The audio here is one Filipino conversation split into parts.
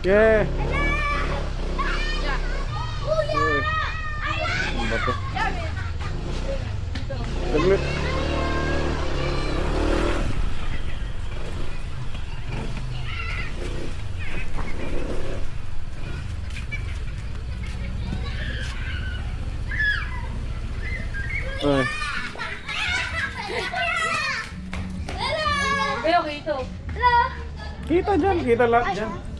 Yeah. Uy. Ano ba to? Saglit. Ay. Pero dito. Kita dyan, kita lahat dyan.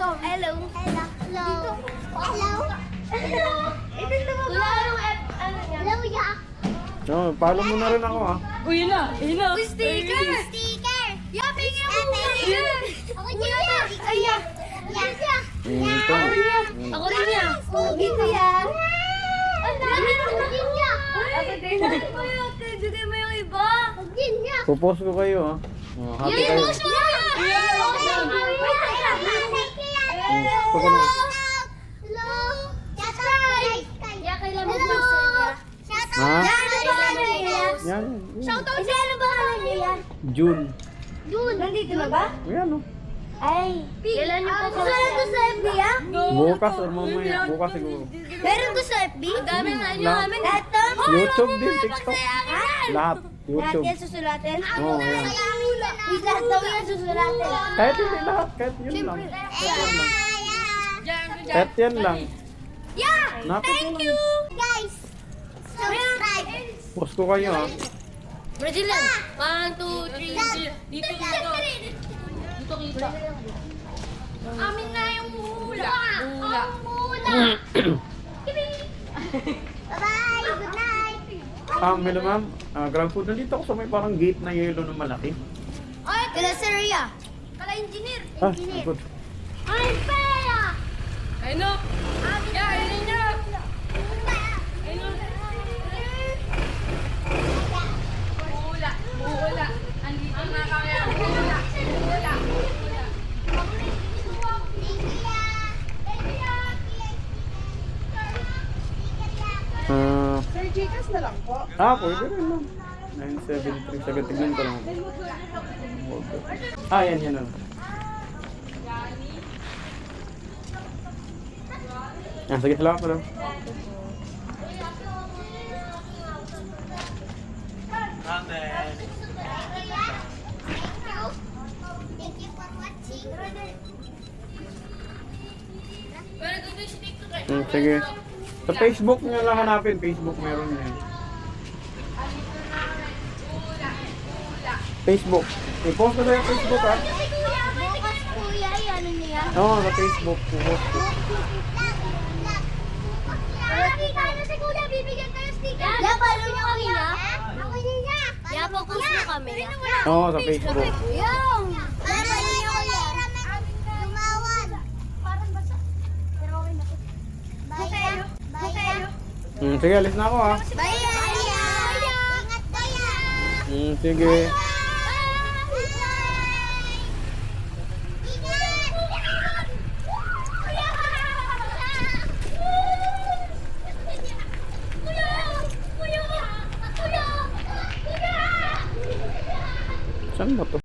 So, hello. Hello. Hello. Hello. Hello. Ito mo ba? Hello, ya. Oh, follow mo na rin ako ha. Uy, yun na. Yun na. Sticker. Sticker. Ya, pingin ako sticker. Ako din ya. Ay, ya. Ya. Ito. Ako din ya. Dito ya. Ang dami ko din ya. Ako din. Bigay mo yung iba. Ako din ya. Pupost ko kayo ha. Oh, happy kayo. Post mo. Hello. Ha? Yan. Shoutout sa ano ba niya? June. June. Nandito na ba? Ayan oh. Ay. Kailan niyo po sa FB ah? Bukas or mamaya. Bukas siguro. Meron ko sa FB? Ang dami na nyo namin. Eto. YouTube din, TikTok. Lahat. YouTube. Lahat yan susulatin? Oo, yan. Lahat daw yan susulatin. Kahit hindi lahat. Kahit yun lang. Kahit yan lang. Yeah! Napit Thank mo you! lang. Guys! Subscribe! Post ko kayo ha. Brazilian! 1, 2, 3, dito dito. Dito kita. Amin na yung hula. Hula. Bye-bye! Good night! Hello ma'am. Ground food. Nandito ako sa may parang gate na yellow na malaki. Ay, kala Sir Ria. Kala engineer. Ah, good. Ay, pera! Ayun o! Yeah, ayun niya! Ayun o! Hula! Hula! Andito na kami! Hula! Hula! Hula! Sir, Gcash na lang po. Pwede rin lang. 973. Tignan ko lang. Yan na. Sige, salamat madam. Thank you for watching. Sige. Sa Facebook nyo lang hanapin. Facebook meron yan. Facebook. I-post ko na yung Facebook ha. Bukas kuya, ano niya? Oo, sa Facebook. I-post ko. Kaya si kuya, bibigyan tayo sticker. Ya, follow niyo kami na. Ako din niya. Ya, focus mo kami. Oo, sa Facebook. Yung! Follow niyo kami. Tumawan. Parang basa. Pero okay na po. Bye. Bye. Sige, alis na ako ha. Bye. Ingat kayo. Sige. Saan ba to?